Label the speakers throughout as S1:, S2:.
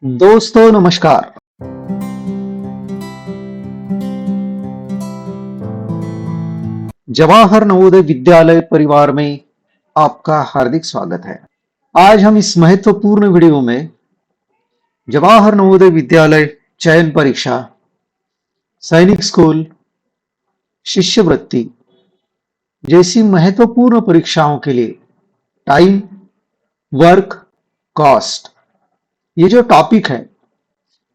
S1: दोस्तों नमस्कार। जवाहर नवोदय विद्यालय परिवार में आपका हार्दिक स्वागत है। आज हम इस महत्वपूर्ण वीडियो में जवाहर नवोदय विद्यालय चयन परीक्षा, सैनिक स्कूल, शिष्यवृत्ति जैसी महत्वपूर्ण परीक्षाओं के लिए टाइम, वर्क, कॉस्ट, ये जो टॉपिक है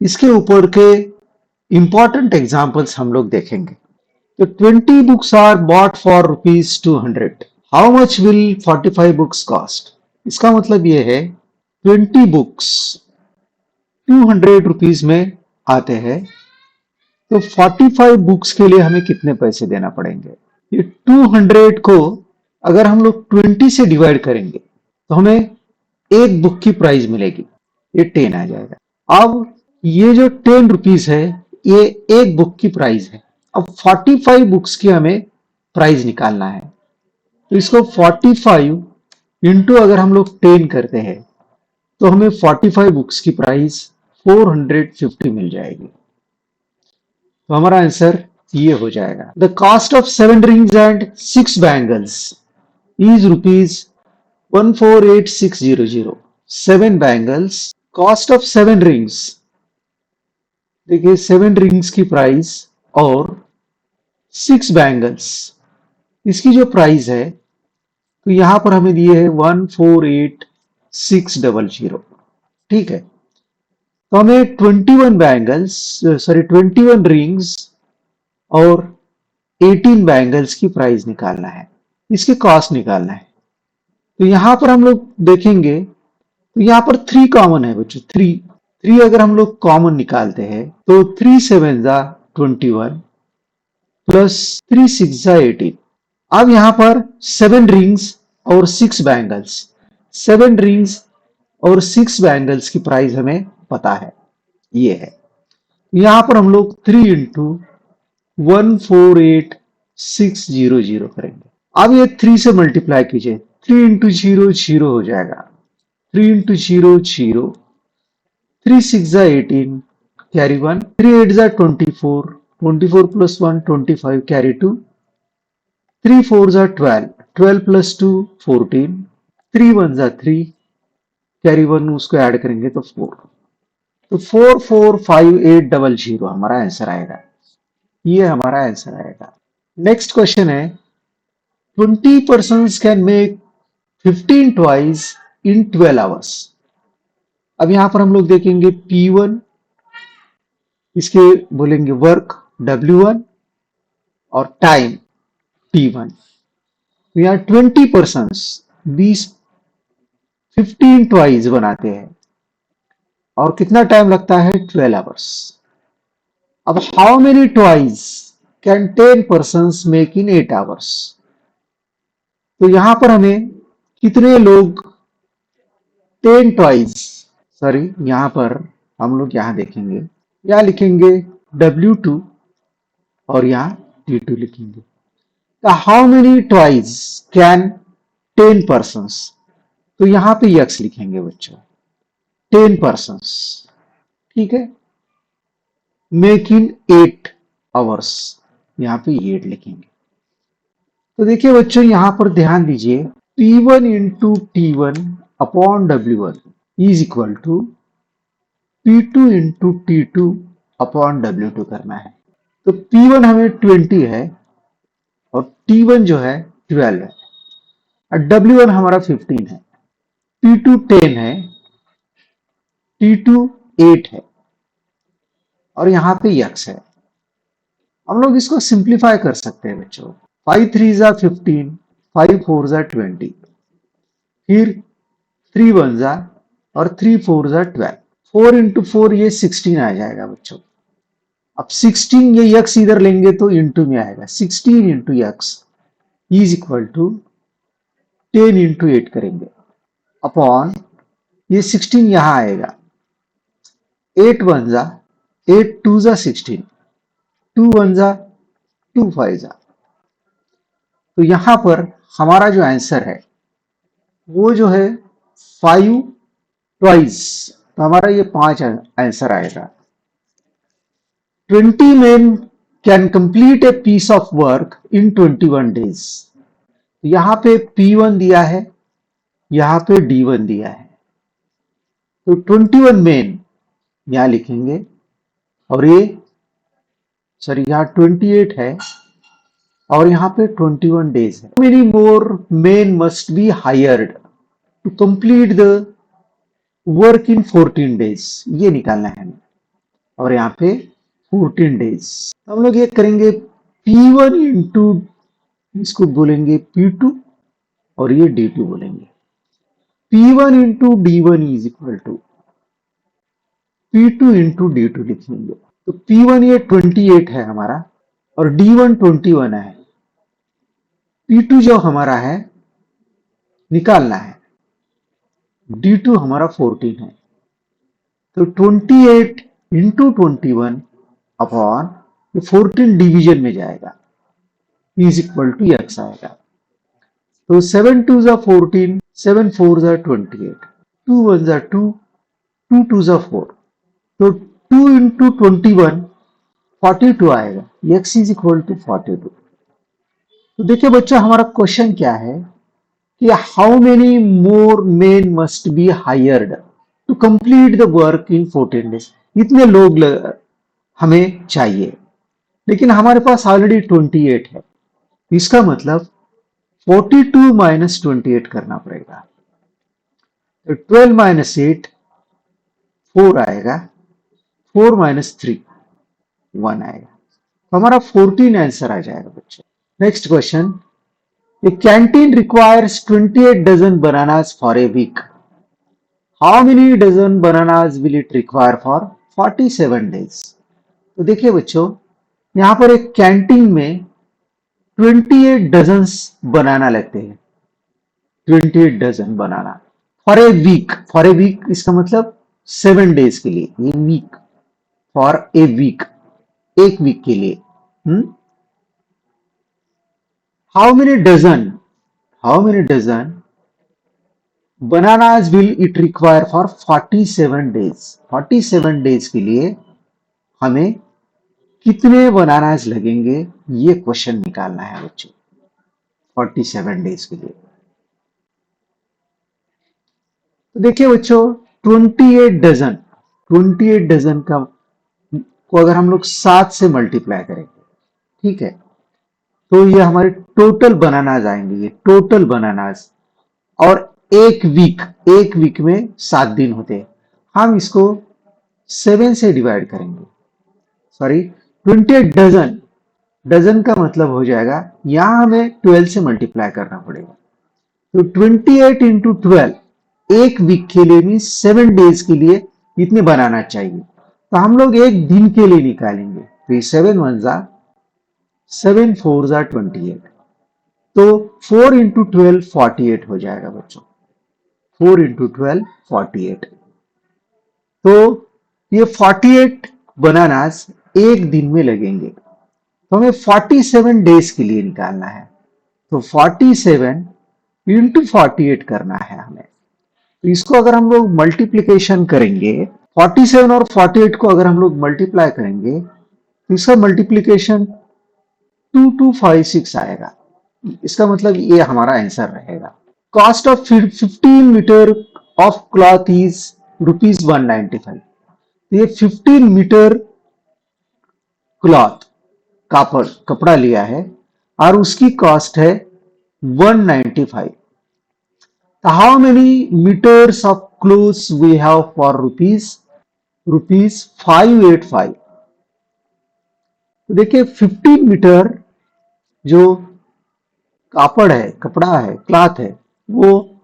S1: इसके ऊपर के इंपॉर्टेंट एग्जाम्पल्स हम लोग देखेंगे। तो 20 books are bought for rupees 200. How much will 45 books cost? इसका मतलब ये है 20 बुक्स 200 रुपीज में आते हैं, तो 45 बुक्स के लिए हमें कितने पैसे देना पड़ेंगे। ये 200 को अगर हम लोग 20 से डिवाइड करेंगे तो हमें एक बुक की प्राइस मिलेगी, ये 10 आ जाएगा। अब ये जो 10 रुपीज है ये एक बुक की प्राइस है। अब 45 बुक्स की हमें प्राइस निकालना है, तो इसको 45 इंटू अगर हम लोग 10 करते हैं तो हमें 45 बुक्स की प्राइस 450 मिल जाएगी। तो हमारा आंसर ये हो जाएगा। The cost of 7 rings and 6 bangles is rupees 148600। 7 bangles, cost of 7 rings, देखिए 7 रिंग्स की प्राइस और 6 बैंगल्स इसकी जो प्राइस है, तो यहां पर हमें दिए है 148600। ठीक है, तो हमें 21 बैंगल्स, सॉरी 21 रिंग्स और 18 बैंगल्स की प्राइस निकालना है, इसके कॉस्ट निकालना है। तो यहां पर हम लोग देखेंगे तो यहां पर 3 कॉमन है बच्चों। 3 अगर हम लोग कॉमन निकालते हैं तो 3 7 जा 21 प्लस 3 6 जा 18। अब यहां पर 7 रिंग्स और 6 बैंगल्स, 7 रिंग्स और 6 बैंगल्स की प्राइस हमें पता है, ये है। यहां पर हम लोग 3 इंटू 148600 करेंगे। अब ये 3 से मल्टीप्लाई कीजिए, 3 इंटू 0 0 हो जाएगा, 3 इंटू 0 0, 3 6 जा 18 कैरी 1, 3 8 जा 24, 24 प्लस 1 25 कैरी 2, 3 4 जा 12, 12 प्लस 2 14, 3 1 जा 3 कैरी 1 उसको ऐड करेंगे तो 4। तो 445800 हमारा आंसर आएगा, ये हमारा आंसर आएगा। नेक्स्ट क्वेश्चन है 20 persons can make 15 toys in 12 hours. अब यहां पर हम लोग देखेंगे P1, इसके बोलेंगे वर्क W1 और टाइम T1। तो यहाँ 20 पर्सन्स 15 टॉयज बनाते हैं और कितना टाइम लगता है 12 आवर्स। अब how many toys can 10 persons make in 8 hours. तो यहां पर हमें कितने लोग 10 टॉयज, सॉरी यहां पर हम लोग यहां देखेंगे, यहां लिखेंगे W2 और यहां T2 लिखेंगे। How many toys can 10 persons, तो यहां पे यक्स लिखेंगे बच्चों, 10 पर्सन्स। ठीक है, मेक इन 8 आवर्स, यहां पे 8 लिखेंगे। तो देखिए बच्चों यहां पर ध्यान दीजिए, P1 into T1 upon W1 is equal to P2 into T2 upon W2 करना है। तो P1 हमें 20 है और T1 जो है 12 है और W1 हमारा 15 है, P2 10 है, T2 8 है और यहां पे यक्स है। हम लोग इसको सिंप्लीफाई कर सकते हैं बच्चों, 5 3 जा 15, 5 4 जा 20, फिर 3 1 जा और 3 4 जा 12, 4 इंटू 4 ये 16 आ जाएगा बच्चों। अब 16 ये यक्स इधर लेंगे तो इंटू में आएगा, 16 into x is equal to 10 into 8 करेंगे अपॉन ये 16 यहां आएगा, 8 1 जा 8 2 जा 16, 2 1 जा 2 5 जा। तो यहां पर हमारा जो आंसर है वो जो है 5 ट्वाइस तो हमारा ये 5 आंसर आएगा। 20 men can complete a piece of work in 21 days। यहां पे P1 दिया है, यहां पे D1 दिया है, तो 21 men यहां लिखेंगे, और ये सॉरी यहाँ 28 है और यहाँ पे 21 डेज है। Many more men must be hired to complete the work in 14 days, ये निकालना है हमें, और यहाँ पे 14 डेज। हम लोग ये करेंगे P1 इंटू, इसको बोलेंगे P2 और ये D2 बोलेंगे। P1 into D1 is equal to P2 into D2 लिखेंगे। तो P1 ये 28 है हमारा और D1 21 है। P2 जो हमारा है निकालना है, D2 हमारा 14 है, तो 28 इंटू 21 अपॉन 14 डिवीजन में जाएगा, इज इक्वल टू एक्स आएगा। तो 7 2 जा 14, 7 4 जा 28, 2 1 जा 2, 2 2 जा 4, तो 2 इंटू 21 42 आएगा, एक्स इज इक्वल टू 42। तो देखिए बच्चों हमारा क्वेश्चन क्या है कि how many more men must be hired to complete the work in 14 days. इतने लोग हमें चाहिए, लेकिन हमारे पास ऑलरेडी 28 है, इसका मतलब 42 माइनस 28 करना पड़ेगा। तो 12 माइनस 8 4 आएगा, 4 माइनस 3 1 आएगा, तो हमारा 14 आंसर आ जाएगा बच्चों। Next question, a canteen requires 28 dozen bananas for a week. How many dozen bananas will it require for 47 days? तो देखिए बच्चों यहां पर एक कैंटीन में 28 डजन बनाना लगते हैं, 28 dozen banana for a week. For a week इसका मतलब 7 डेज के लिए, ये वीक, फॉर ए वीक, एक वीक के लिए। How many dozen, how many dozen bananas will it require for 47 days. 47 days के लिए हमें कितने बनानाज लगेंगे, ये क्वेश्चन निकालना है बच्चों 47 डेज के लिए। तो देखिए बच्चों 28 डजन, 28 डजन का को अगर हम लोग 7 से मल्टीप्लाई करेंगे, ठीक है, तो ये हमारे टोटल बनानाज आएंगे, ये टोटल बनानाज। और एक वीक में 7 दिन होते हैं, हम इसको 7 से डिवाइड करेंगे, सॉरी 28 डजन, डजन का मतलब हो जाएगा यहां हमें 12 से मल्टीप्लाई करना पड़ेगा, तो 28 इंटू 12 एक वीक के लिए मीन 7 डेज के लिए इतने बनाना चाहिए, तो हम लोग एक दिन के लिए निकालेंगे, तो 7 1 जा 7 4 जा 28, तो 4 इंटू 12 48 हो जाएगा बच्चों, 4 इंटू 12 48। तो ये 48 बनानास एक दिन में लगेंगे, तो हमें 47 डेज के लिए निकालना है, तो 47 इंटू 48 करना है हमें। तो इसको अगर हम लोग मल्टीप्लीकेशन करेंगे, 47 और 48 को अगर हम लोग मल्टीप्लाई करेंगे तो इसका मल्टीप्लीकेशन 2256 आएगा, इसका मतलब ये हमारा आंसर रहेगा। Cost of 15 metre of cloth is ₹195। ये 15 मीटर क्लॉथ, कपड़ा लिया है और उसकी कॉस्ट है 195। How many metres of cloths we have for ₹585। तो देखिए 15 मीटर जो कापड़ है, कपड़ा है, क्लॉथ है, वो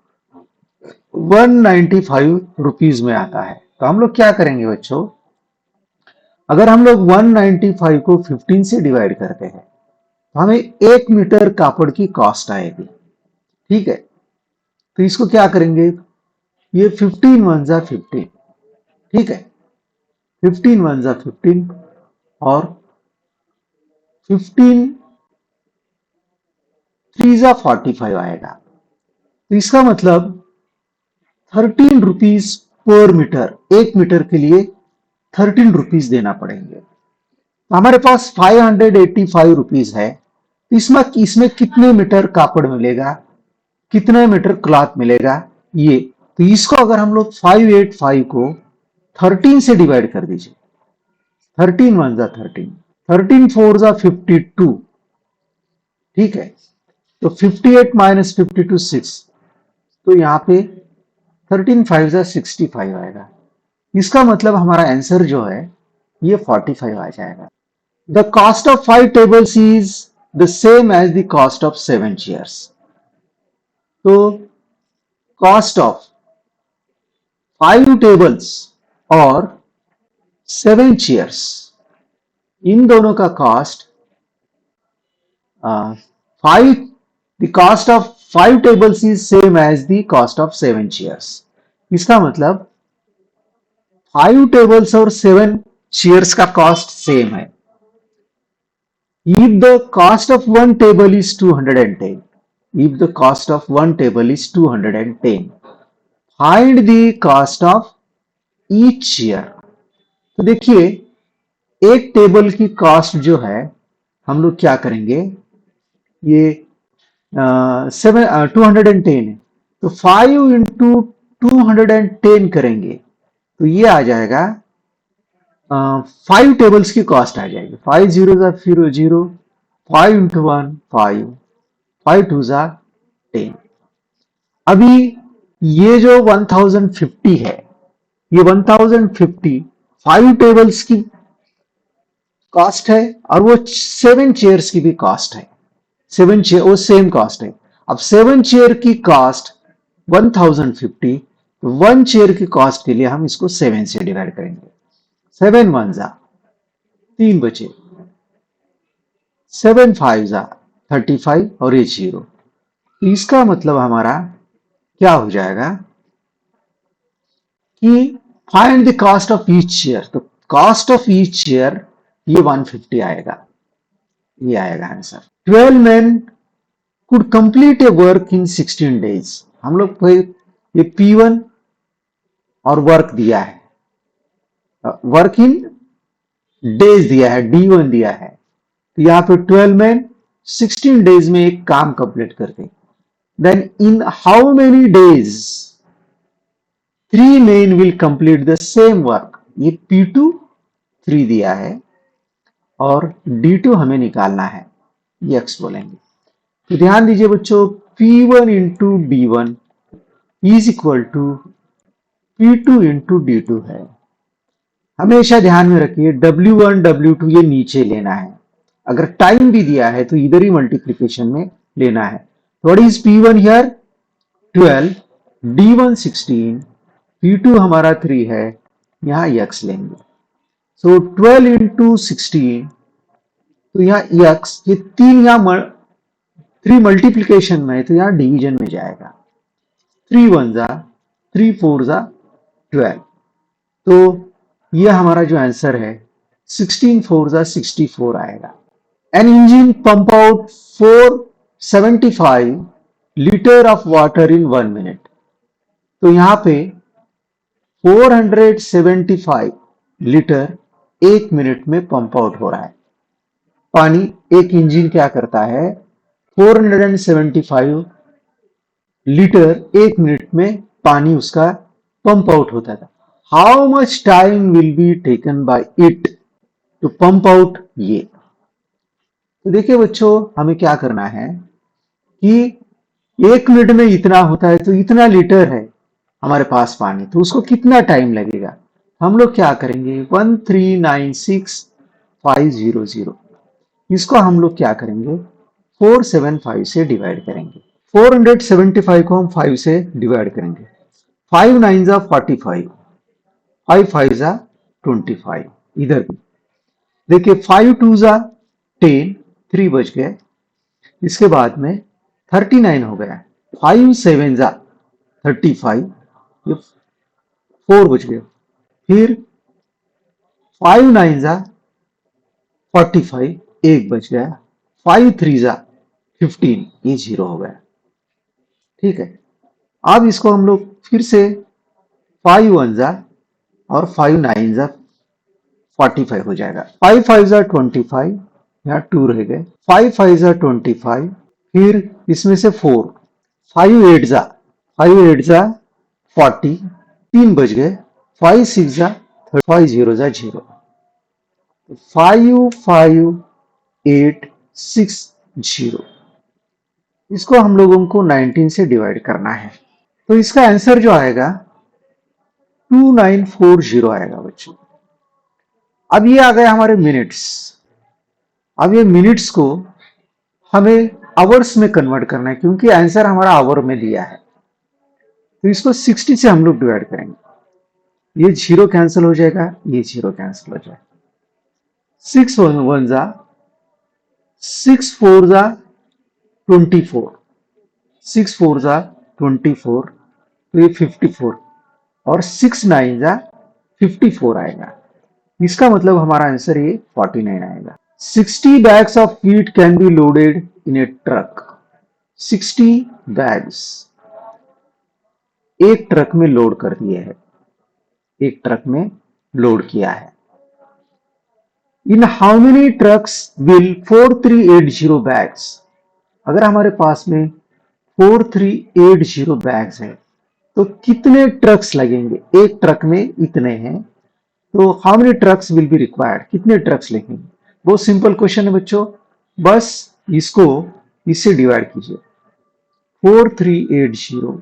S1: 195 रुपीज में आता है। तो हम लोग क्या करेंगे बच्चों, अगर हम लोग 195 को 15 से डिवाइड करते हैं तो हमें 1 मीटर कापड़ की कॉस्ट आएगी, ठीक है। तो इसको क्या करेंगे, ये 15 1 जा 15, ठीक है, 15 1 जा 15 और 15 3 जा 45 आएगा। तो इसका मतलब 13 रुपीज पर मीटर, 1 मीटर के लिए 13 रुपीज देना पड़ेंगे। तो हमारे पास 585 रुपीज है। इसमें इसमें कितने मीटर कापड़ मिलेगा, कितने मीटर क्लॉथ मिलेगा ये। तो इसको अगर हम लोग 585 को 13 से डिवाइड कर दीजिए, 13 वन जा 13, 13 फोर जा 52, ठीक है। तो 58 माइनस 52 6, तो यहां पे 13 फाइव जा 65 आएगा। इसका मतलब हमारा आंसर जो है ये 45 आ जाएगा। The cost of 5 tables is the same as the cost of 7 chairs. तो कॉस्ट ऑफ 5 टेबल्स और 7 चेयर्स, इन दोनों का cost 5, the cost of 5 tables is same as the cost of 7 chairs. इसका मतलब 5 टेबल्स और 7 चेयर्स का कॉस्ट सेम है। If the cost of one table is 210, if the cost of one table is 210, find the cost of each chair। तो देखिए, एक table की cost जो है हम लोग क्या करेंगे, ये 210 है, तो 5 इंटू 210 करेंगे तो ये आ जाएगा 5 टेबल्स की कॉस्ट आ जाएगी। 5 जीरो जा फिर 0, 5 इंटू 1 5, 5 टू जा 10। अभी ये जो 1050 है, ये 1050 5 टेबल्स की कॉस्ट है और वो 7 चेयर्स की भी कॉस्ट है। 7 चेयर वो सेम कॉस्ट है। अब 7 चेयर की कॉस्ट 1050, तो 1 चेयर की कॉस्ट के लिए हम इसको 7 से डिवाइड करेंगे। 7 वन जा 3 बचे, 7 फाइव जा 35 और ये 0। इसका मतलब हमारा क्या हो जाएगा कि find the cost of each chair. तो कॉस्ट ऑफ ईच चेयर ये 150 आएगा, ये आएगा answer. 12 men could complete a work in 16 days। हम लोग को ये P1 और वर्क दिया है, वर्क इन डेज दिया है, D1 दिया है। तो यहां पे 12 men 16 डेज में एक काम कंप्लीट करते। Then in how many days 3 men will complete the same work। ये P2 3 दिया है और D2 हमें निकालना है, ये X बोलेंगे। तो ध्यान दीजिए बच्चों, P1 into D1 is equal to P2 into D2 है। हमेशा ध्यान में रखिए W1 W2 ये नीचे लेना है। अगर टाइम भी दिया है तो इधर ही मल्टीप्लीकेशन में लेना है। What is P1 here 12, D1 16, P2 हमारा 3 है, यहां X लेंगे। सो 12 इंटू 16, तो यहाँ X ये 3 यहां 3 मल्टीप्लीकेशन में है तो यहां डिवीजन में जाएगा। 3 वन जा 3 फोर जा 12। तो ये हमारा जो आंसर है 16 फोर जा 64 आएगा। An engine pump out 475 litre of water in 1 minute. तो यहां पे 475 लीटर 1 मिनट में पंप आउट हो रहा है पानी। एक इंजन क्या करता है, 475 लीटर 1 मिनट में पानी उसका पंप आउट होता था। How much time will be taken by it to pump out ये। तो देखिए बच्चों, हमें क्या करना है कि 1 मिनट में इतना होता है तो इतना लीटर है हमारे पास पानी, तो उसको कितना टाइम लगेगा। हम लोग क्या करेंगे 1396500, इसको हम लोग क्या करेंगे 475 से डिवाइड करेंगे। 475 को हम 5 से डिवाइड करेंगे। 5 9 जा 45, 5 5 जा 25। इधर भी देखिए 5 2 जा 10, 3 बच गए। इसके बाद में 39 हो गया। 5 7 जा 35, ये 4 बच गए। फिर 5 9 जा 45, 1 बच गया। 5 3 जा 15, ये 0 हो गया। ठीक है, अब इसको हम लोग फिर से फाइव वन जा और फाइव नाइन जा 45 हो जाएगा। फाइव फाइव जा 25, यहाँ टू रह गए। फाइव फाइव जा 25, फिर इसमें से फोर, फाइव एट जा 40, तीन बज गए। फाइव सिक्स जा 30, फाइव जीरो जा जीरो, 55860। इसको हम लोगों को 19 से डिवाइड करना है, तो इसका आंसर जो आएगा 2940 आएगा बच्चों। अब ये आ गए हमारे मिनट्स। अब ये मिनट्स को हमें आवर्स में कन्वर्ट करना है, क्योंकि आंसर हमारा आवर में दिया है। तो इसको 60 से हम लोग डिवाइड करेंगे। ये जीरो कैंसिल हो जाएगा, ये जीरो कैंसिल हो जाएगा। 6 1 जा 6 4 जा 24, 6 4 जा 24, तो ये 54, और 6 9 जा 54 आएगा। इसका मतलब हमारा आंसर ये 49 आएगा। 60 bags of wheat can be loaded in a truck. 60 bags एक ट्रक में लोड कर दिए हैं, एक ट्रक में लोड किया है। In how many trucks will 4380 bags? अगर हमारे पास में 4380 बैग्स है, तो कितने ट्रक्स लगेंगे? एक ट्रक में इतने हैं, तो how many trucks will be required, कितने ट्रक्स लगेंगे? बहुत सिंपल क्वेश्चन है बच्चों, बस इसको इससे डिवाइड कीजिए। 4380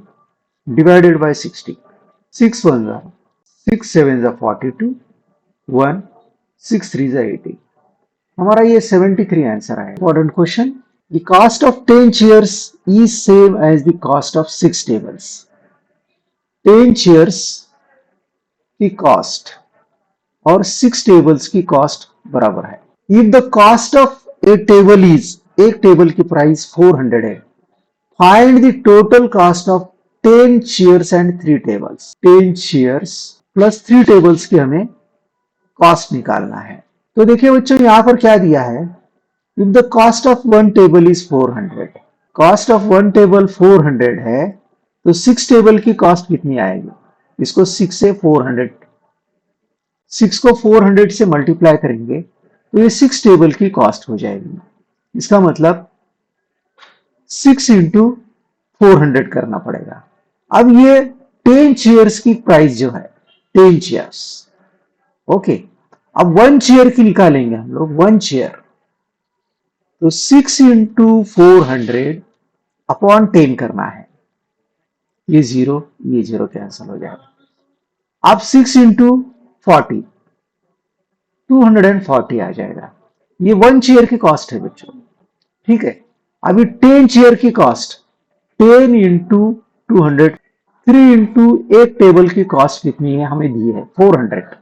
S1: डिवाइडेड बाय 60, 6 1 जा 6 7 जा 42, 1 6 3 जा 80, हमारा ये 73 आंसर है। Important question, the cost of 10 chairs is same as the cost of 6 tables. 10 chairs की कॉस्ट और 6 टेबल्स की कॉस्ट बराबर है। If the cost of a table is, एक टेबल की प्राइस 400 है, find the total cost of 10 chairs and 3 tables. 10 chairs plus 3 tables की हमें कॉस्ट निकालना है। तो देखिए बच्चों, यहां पर क्या दिया है, if the cost of one table is 400, cost of one table 400 है, तो 6 टेबल की कॉस्ट कितनी आएगी? इसको 6 से 400, 6 को 400 से मल्टीप्लाई करेंगे तो ये 6 टेबल की कॉस्ट हो जाएगी। इसका मतलब 6 इंटू 400 करना पड़ेगा। अब ये 10 चेयर्स की प्राइस जो है, 10 चेयर्स, ओके। अब 1 चेयर की निकालेंगे हम लोग, 1 चेयर, तो 6 इंटू 400 अपॉन 10 करना है। ये जीरो कैंसिल हो जाएगा। अब 6 इंटू 40, 240 आ जाएगा। ये 1 चेयर की कॉस्ट है बच्चों, ठीक है। अभी 10 चेयर की कॉस्ट 10 इंटू 200, 3 इंटू एक टेबल की कॉस्ट कितनी है हमें दी है 400,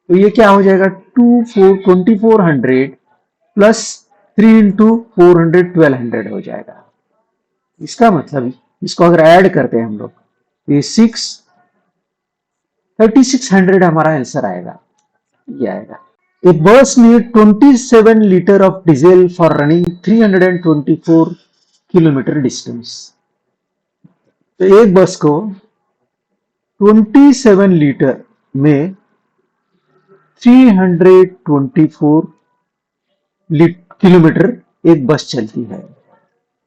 S1: तो ये क्या हो जाएगा 2400 प्लस 3 इंटू 400 1200 हो जाएगा। इसका मतलब इसको अगर ऐड करते हैं हम लोग, ये 3600 हमारा आंसर आएगा, ये आएगा। A bus need 27 liter of diesel for running 324 kilometre distance. तो एक बस को 27 लीटर में 324 किलोमीटर एक बस चलती है।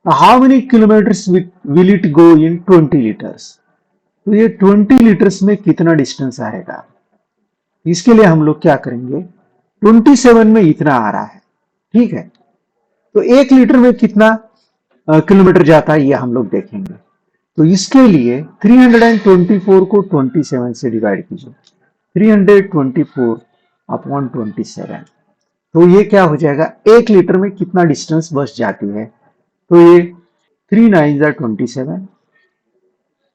S1: How many kilometres will it go in 20 litres? तो ये 20 लीटर्स में कितना डिस्टेंस आएगा? इसके लिए हम लोग क्या करेंगे, 27 में इतना आ रहा है, ठीक है, तो 1 लीटर में कितना किलोमीटर जाता है ये हम लोग देखेंगे। तो इसके लिए 324 को 27 से डिवाइड कीजिए, 324 अपॉन 27, तो ये क्या हो जाएगा, 1 लीटर में कितना डिस्टेंस बस जाती है? तो ये 3 9 जा 27,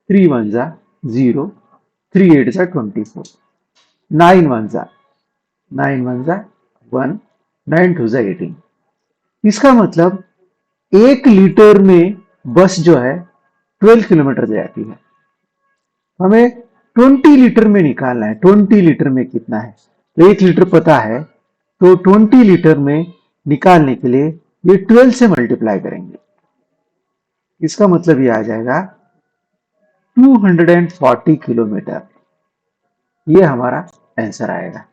S1: 3 1 जा 0, 3 8 जा 24, 9 1 जा 1, 9 2 जा 18। इसका मतलब 1 लीटर में बस जो है 12 किलोमीटर जाती है। हमें 20 लीटर में निकालना है, 20 लीटर में कितना है, तो 1 लीटर पता है, तो 20 लीटर में निकालने के लिए ये 12 से मल्टीप्लाई करेंगे। इसका मतलब ये आ जाएगा 240 किलोमीटर। ये हमारा आंसर आएगा।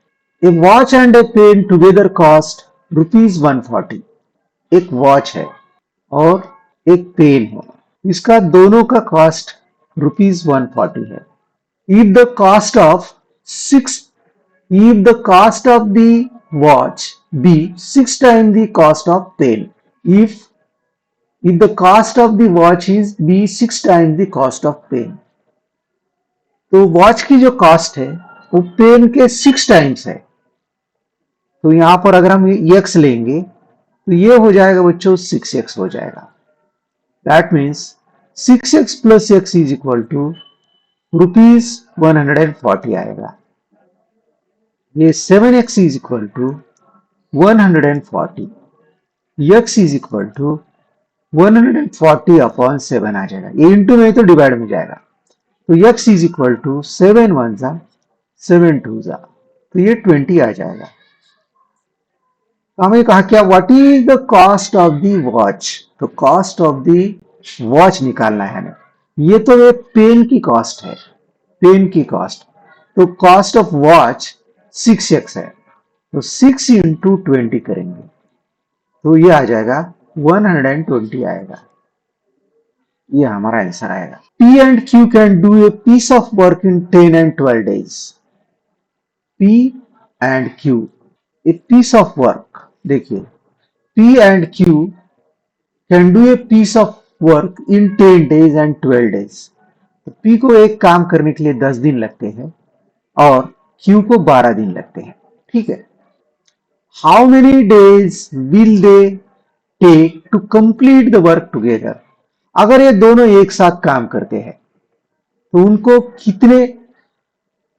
S1: A watch and a pen together cost ₹140। एक वॉच है और एक पेन है, इसका दोनों का कॉस्ट ₹140 है। If the cost of six if the cost of the watch be 6 times the cost of pen, if the cost of the watch is be 6 times the cost of pen, तो watch की जो cost है वो pen के 6 times है। तो यहां पर अगर हम x लेंगे तो ये हो जाएगा बच्चों 6x हो जाएगा। That means 6x plus x is equal to ₹140 आएगा। ये 7x is equal to 140, x is equal to 140 upon 7 आ जाएगा। ये इंटू में तो डिवाइड में जाएगा, तो x इज इक्वल टू 7 1 जा 7 2 जा, तो ये 20 आ जाएगा। तो हमें कहा क्या, what is the cost of the watch, तो कॉस्ट ऑफ द वॉच निकालना है हमें। ये तो ये पेन की कॉस्ट है, पेन की कॉस्ट, तो कॉस्ट ऑफ वॉच 6x है, तो 6 इंटू 20 करेंगे तो ये आ जाएगा 120 आएगा। ये हमारा आंसर आएगा। P and Q can do a piece of work in 10 and 12 days. P and Q, a piece of work, देखिए P and Q can do a piece of work in 10 days and 12 days. तो P को एक काम करने के लिए 10 दिन लगते हैं और Q को 12 दिन लगते हैं। ठीक है। How many days will they take to complete the work together? अगर ये दोनों एक साथ काम करते हैं तो उनको कितने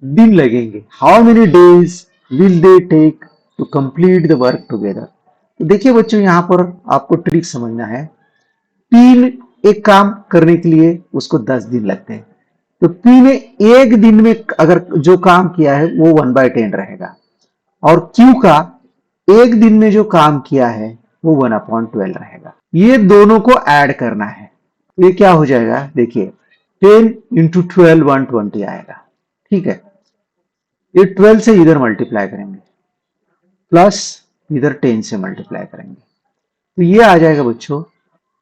S1: दिन लगेंगे? How many days will they take to complete the work together? तो देखिए बच्चों, यहां पर आपको ट्रिक समझना है। पी एक काम करने के लिए उसको 10 दिन लगते हैं, तो पी ने एक दिन में अगर जो काम किया है वो 1/10 रहेगा, और क्यू का एक दिन में जो काम किया है वो 1/12 रहेगा। ये दोनों को ऐड करना है, ये क्या हो जाएगा, देखिए 10 इंटू 12 120 आएगा। ठीक है, ये 12 से इधर मल्टीप्लाई करेंगे प्लस इधर 10 से मल्टीप्लाई करेंगे, तो ये आ जाएगा बच्चों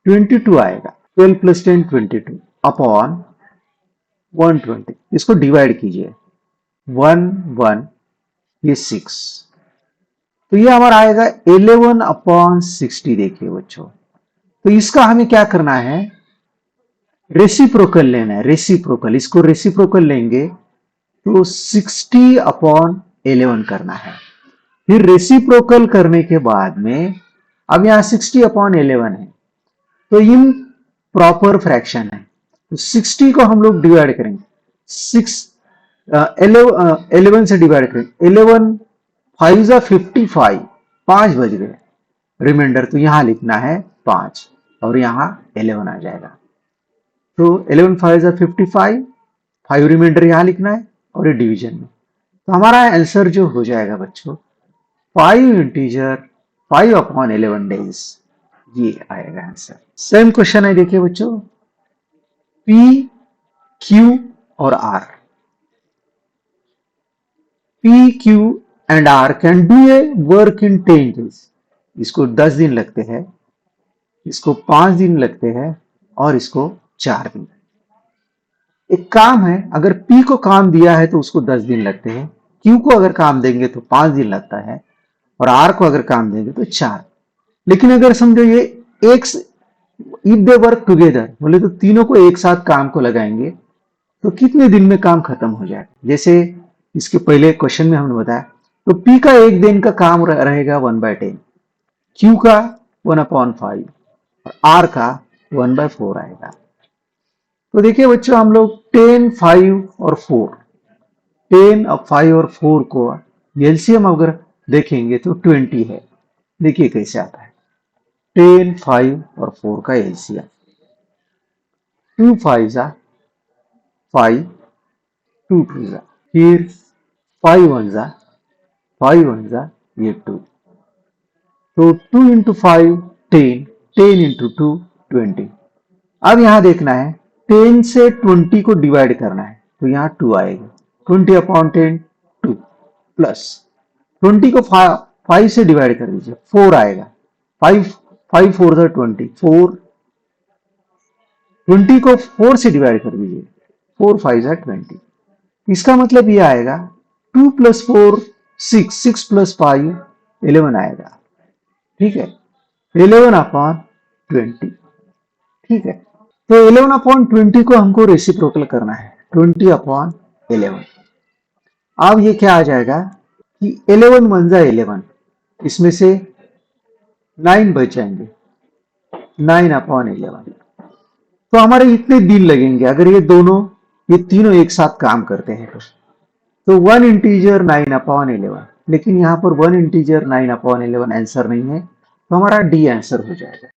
S1: 22 आएगा। 12 प्लस 10 22 अपॉन 120, इसको डिवाइड कीजिए 1 1, ये 6, तो ये हमारा आएगा 11/60। देखिए बच्चों, तो इसका हमें क्या करना है, रेसिप्रोकल लेना है। रेसिप्रोकल, इसको रेसिप्रोकल लेंगे तो 60/11 करना है। फिर रेसिप्रोकल करने के बाद में अब यहां 60/11 है तो इन प्रॉपर फ्रैक्शन है, तो 60 को हम लोग डिवाइड करेंगे 11 से डिवाइड करेंगे, 11 5 जा 55, 5 बज गए, रिमाइंडर तो यहां लिखना है 5 और यहां 11 आ जाएगा। तो 11 5 जा 55, 5 रिमाइंडर यहां लिखना है और ये डिवीजन में, तो हमारा आंसर जो हो जाएगा बच्चों 5 इंटीजर 5/11 डेज, ये आएगा आंसर। सेम क्वेश्चन है, देखिए बच्चों, P, Q और R, P, Q and R can do a work in 10 days. इसको 10 दिन लगते हैं, इसको 5 दिन लगते हैं और इसको 4 दिन। एक काम है, अगर P को काम दिया है तो उसको 10 दिन लगते हैं, Q को अगर काम देंगे तो 5 दिन लगता है और R को अगर काम देंगे तो 4। लेकिन अगर समझो ये एक इफ दे वर्क टुगेदर बोले तो तीनों को एक साथ काम को लगाएंगे तो कितने दिन में काम खत्म हो जाएगा। जैसे इसके पहले क्वेश्चन में हमने बताया, तो P का एक दिन का काम रहेगा 1/10, Q का 1/5 और R का 1/4 आएगा। तो देखिए बच्चों, हम लोग 10 5 और 4, 10 और 5 और 4 को एलसीएम अगर देखेंगे तो 20 है। देखिए कैसे आता है, 10 5 और 4 का एलसीएम 2 5 जा 5, 2 2 जा, फिर 5 1 जा 5 1 जा, ये 2, तो 2 इंटू 5 10, 10 इंटू 2 20। अब यहां देखना है 10 से 20 को डिवाइड करना है तो यहाँ 2 आएगा, 20/10 2 प्लस 20 को 5 से डिवाइड कर दीजिए 4 आएगा, 5 5 4 द 20 4, 20 को 4 से डिवाइड कर दीजिए 4 5 द 20। इसका मतलब ये आएगा 2 + 4 6, 6 + 5 11 आएगा। ठीक है, 11/20। ठीक है, तो 11/20 को हमको रेसिप्रोकल करना है 20/11। अब ये क्या आ जाएगा कि 11 वन जा 11, इसमें से 9 बच जाएंगे, 9/11। तो हमारे इतने दिन लगेंगे अगर ये तीनों एक साथ काम करते हैं तो 1 इंटीजर 9/11, लेकिन यहाँ पर 1 इंटीजर 9/11 आंसर नहीं है, तो हमारा डी आंसर हो जाएगा।